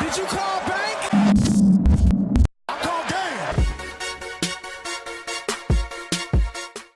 Did you call bank? I call game.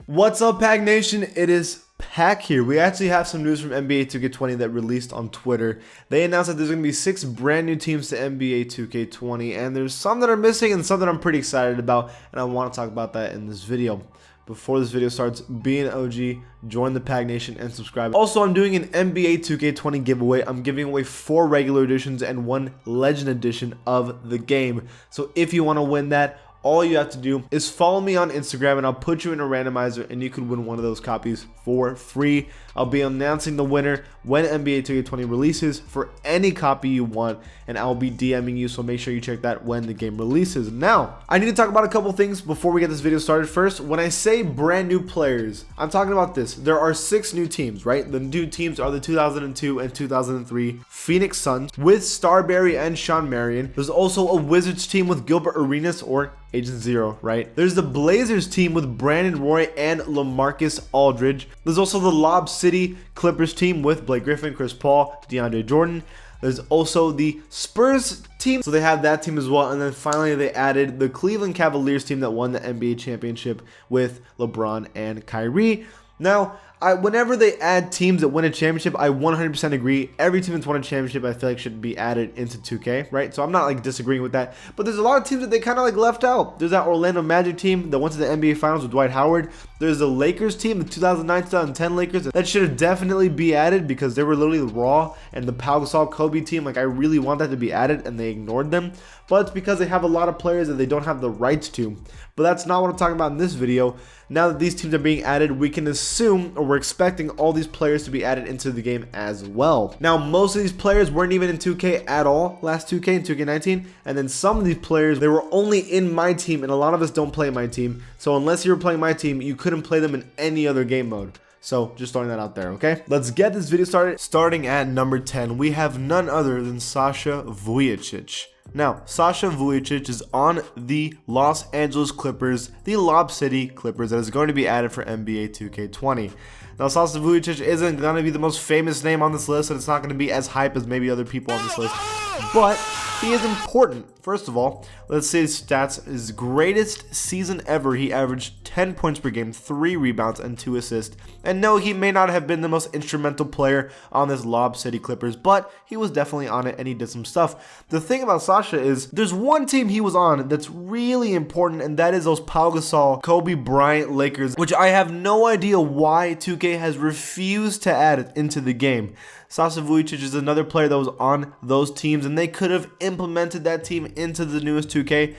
What's up, Pack Nation? It is Pack here. We actually have some news from NBA 2K20 that released on Twitter. They announced that there's going to be 6 brand new teams to NBA 2K20, and there's some that are missing and some that I'm pretty excited about, and I want to talk about that in this video. Before this video starts, be an OG, join the Pack Nation, and subscribe. Also, I'm doing an NBA 2K20 giveaway. I'm giving away 4 regular editions and 1 Legend edition of the game. So if you want to win that, all you have to do is follow me on Instagram and I'll put you in a randomizer and you can win one of those copies for free. I'll be announcing the winner when NBA 2K20 releases for any copy you want, and I'll be DMing you, so make sure you check that when the game releases. Now, I need to talk about a couple things before we get this video started. First, when I say brand new players, I'm talking about this. There are 6 new teams, right? The new teams are the 2002 and 2003 Phoenix Suns with Starberry and Sean Marion. There's also a Wizards team with Gilbert Arenas or Agent Zero, right? There's the Blazers team with Brandon Roy and LaMarcus Aldridge. There's also the Lob City Clippers team with Blake Griffin, Chris Paul, DeAndre Jordan. There's also the Spurs team, so they have that team as well. And then finally, they added the Cleveland Cavaliers team that won the NBA championship with LeBron and Kyrie. Now, whenever they add teams that win a championship, I 100% agree. Every team that's won a championship, I feel like should be added into 2K, right? So I'm not like disagreeing with that. But there's a lot of teams that they kind of like left out. There's that Orlando Magic team that went to the NBA Finals with Dwight Howard. There's the Lakers team, the 2009-2010 Lakers. That should have definitely be added because they were literally raw. And the Pau Gasol Kobe team, like I really want that to be added, and they ignored them. But it's because they have a lot of players that they don't have the rights to. But that's not what I'm talking about in this video. Now that these teams are being added, we can assume, or we're expecting all these players to be added into the game as well. Now, most of these players weren't even in 2K at all last 2K and 2K19. And then some of these players, they were only in my team, and a lot of us don't play my team. So unless you were playing my team, you couldn't play them in any other game mode. So just throwing that out there, okay? Let's get this video started. Starting at number 10, we have none other than Sasha Vujacic. Now, Sasha Vujacic is on the Los Angeles Clippers, the Lob City Clippers, that is going to be added for NBA 2K20. Now, Sasha Vujacic isn't going to be the most famous name on this list, and it's not going to be as hype as maybe other people on this list, but he is important. First of all, let's say his stats. His greatest season ever, he averaged 10 points per game, 3 rebounds, and 2 assists. And no, he may not have been the most instrumental player on this Lob City Clippers, but he was definitely on it and he did some stuff. The thing about Sasha is there's one team he was on that's really important, and that is those Pau Gasol, Kobe Bryant Lakers, which I have no idea why 2K has refused to add it into the game. Sasha Vujacic is another player that was on those teams, and they could have implemented that team into the newest 2K.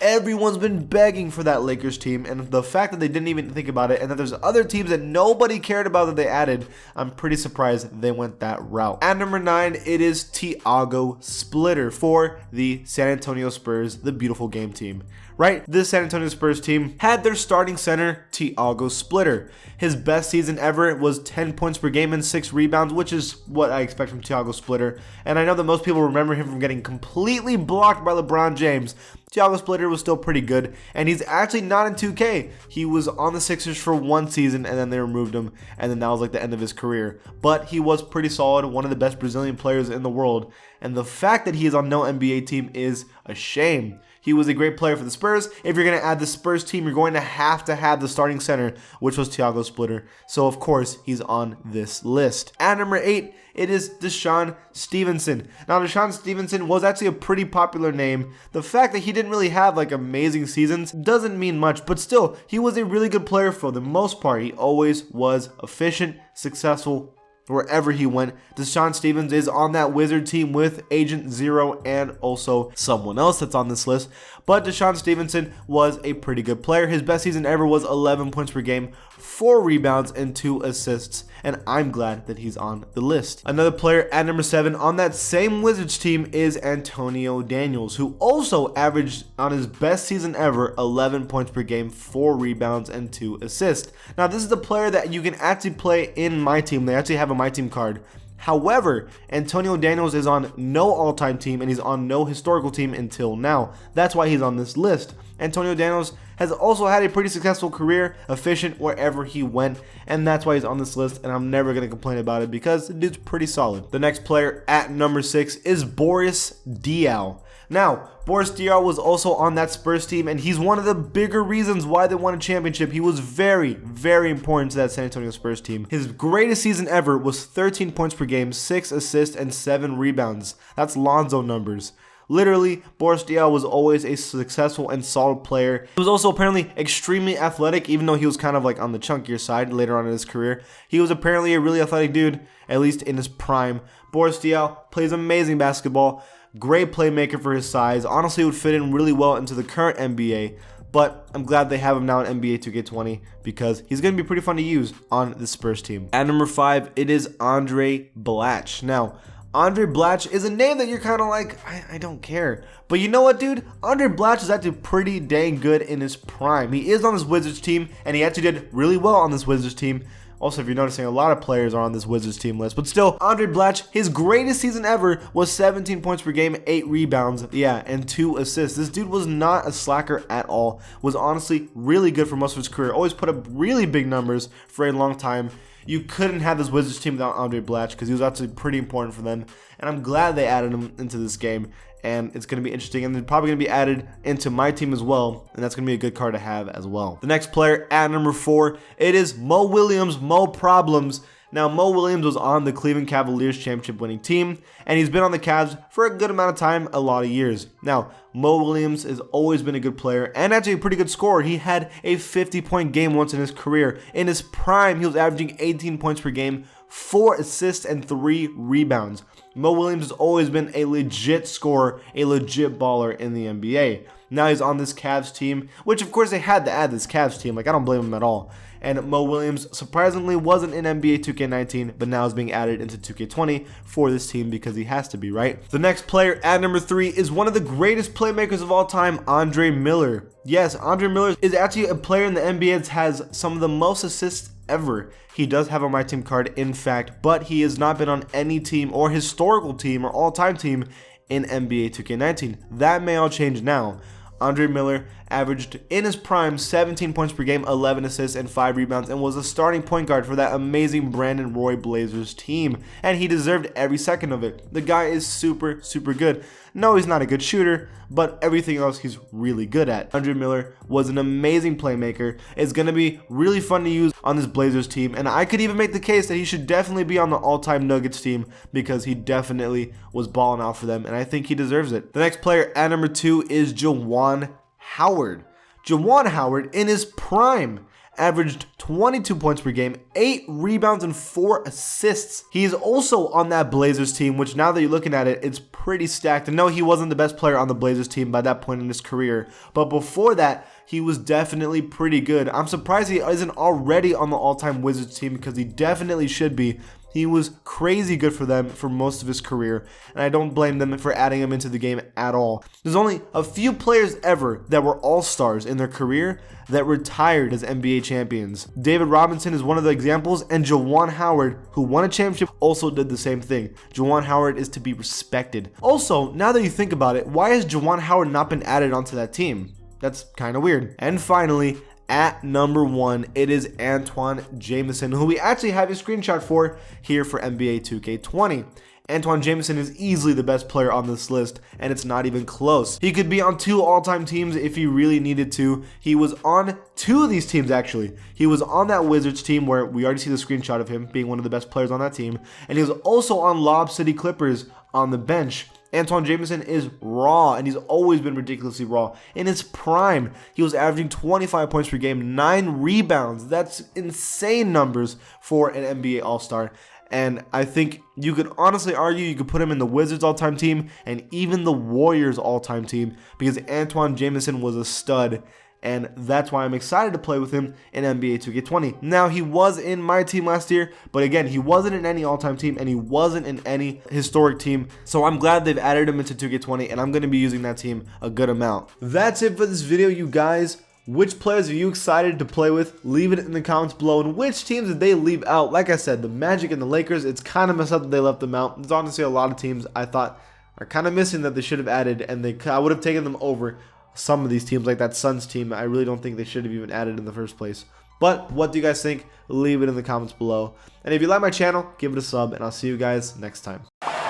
Everyone's been begging for that Lakers team, and the fact that they didn't even think about it, and that there's other teams that nobody cared about that they added, I'm pretty surprised they went that route. At number 9, it is Thiago Splitter for the San Antonio Spurs, the beautiful game team. Right? This San Antonio Spurs team had their starting center, Thiago Splitter. His best season ever was 10 points per game and 6 rebounds, which is what I expect from Thiago Splitter. And I know that most people remember him from getting completely blocked by LeBron James. Thiago Splitter was still pretty good, and he's actually not in 2K. He was on the Sixers for 1 season, and then they removed him, and then that was like the end of his career. But he was pretty solid, one of the best Brazilian players in the world, and the fact that he is on no NBA team is a shame. He was a great player for the Spurs. If you're going to add the Spurs team, you're going to have the starting center, which was Thiago Splitter. So, of course, he's on this list. At number 8, it is DeShaun Stevenson. Now, DeShaun Stevenson was actually a pretty popular name. The fact that he didn't really have like amazing seasons doesn't mean much, but still, he was a really good player for the most part. He always was efficient, successful, wherever he went. DeShaun Stevenson is on that Wizard team with Agent Zero and also someone else that's on this list. But DeShaun Stevenson was a pretty good player. His best season ever was 11 points per game, 4 rebounds, and 2 assists. And I'm glad that he's on the list. Another player at number 7 on that same Wizards team is Antonio Daniels, who also averaged on his best season ever 11 points per game, 4 rebounds, and 2 assists. Now, this is the player that you can actually play in my team. They actually have a my team card. However, Antonio Daniels is on no all-time team and he's on no historical team until now. That's why he's on this list. Antonio Danos has also had a pretty successful career, efficient wherever he went, and that's why he's on this list, and I'm never going to complain about it because the dude's pretty solid. The next player at number 6 is Boris Diaw. Now, Boris Diaw was also on that Spurs team, and he's one of the bigger reasons why they won a championship. He was very, very important to that San Antonio Spurs team. His greatest season ever was 13 points per game, 6 assists, and 7 rebounds. That's Lonzo numbers. Literally, Boris Diaw was always a successful and solid player. He was also apparently extremely athletic, even though he was kind of like on the chunkier side later on in his career. He was apparently a really athletic dude, at least in his prime. Boris Diaw plays amazing basketball. Great playmaker for his size. Honestly, would fit in really well into the current NBA. But I'm glad they have him now in NBA 2K20 because he's going to be pretty fun to use on the Spurs team. At number 5, it is Andre Blatch. Now, Andre Blatch is a name that you're kind of like, I don't care. But you know what, dude? Andre Blatch is actually pretty dang good in his prime. He is on this Wizards team, and he actually did really well on this Wizards team. Also, if you're noticing, a lot of players are on this Wizards team list. But still, Andre Blatch, his greatest season ever was 17 points per game, 8 rebounds, and 2 assists. This dude was not a slacker at all. Was honestly really good for most of his career. Always put up really big numbers for a long time. You couldn't have this Wizards team without Andre Blatch because he was actually pretty important for them. And I'm glad they added him into this game. And it's going to be interesting, and they're probably going to be added into my team as well, and that's going to be a good card to have as well. The next player at number 4, it is Mo Williams, Mo Problems. Now, Mo Williams was on the Cleveland Cavaliers championship winning team, and he's been on the Cavs for a good amount of time, a lot of years. Now, Mo Williams has always been a good player and actually a pretty good scorer. He had a 50-point game once in his career. In his prime, he was averaging 18 points per game, 4 assists, and 3 rebounds. Mo Williams has always been a legit scorer, a legit baller in the NBA. Now he's on this Cavs team, which of course they had to add this Cavs team. Like, I don't blame him at all. And Mo Williams surprisingly wasn't in NBA 2K19, but now is being added into 2K20 for this team because he has to be, right? The next player at number 3 is one of the greatest playmakers of all time, Andre Miller. Yes, Andre Miller is actually a player in the NBA that has some of the most assists ever. He does have a My Team card, in fact, but he has not been on any team or historical team or all-time team in NBA 2K19. That may all change now. Andre Miller averaged in his prime 17 points per game, 11 assists, and 5 rebounds, and was a starting point guard for that amazing Brandon Roy Blazers team, and he deserved every second of it. The guy is super, super good. No, he's not a good shooter, but everything else he's really good at. Andre Miller was an amazing playmaker. It's going to be really fun to use on this Blazers team, and I could even make the case that he should definitely be on the all-time Nuggets team because he definitely was balling out for them, and I think he deserves it. The next player at number 2 is Juwan Howard. Juwan Howard, in his prime, averaged 22 points per game, 8 rebounds, and 4 assists. He is also on that Blazers team, which now that you're looking at it, it's pretty stacked. And no, he wasn't the best player on the Blazers team by that point in his career. But before that, he was definitely pretty good. I'm surprised he isn't already on the all-time Wizards team because he definitely should be. He was crazy good for them for most of his career, and I don't blame them for adding him into the game at all. There's only a few players ever that were all-stars in their career that retired as NBA champions. David Robinson is one of the examples, and Juwan Howard, who won a championship, also did the same thing. Juwan Howard is to be respected. Also, now that you think about it, why has Juwan Howard not been added onto that team? That's kind of weird. And finally, at number 1, it is Antoine Jamison, who we actually have a screenshot for here for NBA 2K20. Antoine Jamison is easily the best player on this list, and it's not even close. He could be on 2 all-time teams if he really needed to. He was on 2 of these teams, actually. He was on that Wizards team where we already see the screenshot of him being one of the best players on that team, and he was also on Lob City Clippers on the bench. Antoine Jamison is raw, and he's always been ridiculously raw. In his prime, he was averaging 25 points per game, 9 rebounds. That's insane numbers for an NBA All-Star. And I think you could honestly argue you could put him in the Wizards all-time team and even the Warriors all-time team because Antoine Jamison was a stud. And that's why I'm excited to play with him in NBA 2K20. Now, he was in my team last year, but again, he wasn't in any all-time team, and he wasn't in any historic team. So I'm glad they've added him into 2K20, and I'm going to be using that team a good amount. That's it for this video, you guys. Which players are you excited to play with? Leave it in the comments below. And which teams did they leave out? Like I said, the Magic and the Lakers, it's kind of messed up that they left them out. There's honestly a lot of teams I thought are kind of missing that they should have added, and I would have taken them over some of these teams, like that Suns team. I really don't think they should have even added in the first place. But what do you guys think? Leave it in the comments below. And if you like my channel, give it a sub, and I'll see you guys next time.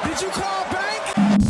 Did you call bank?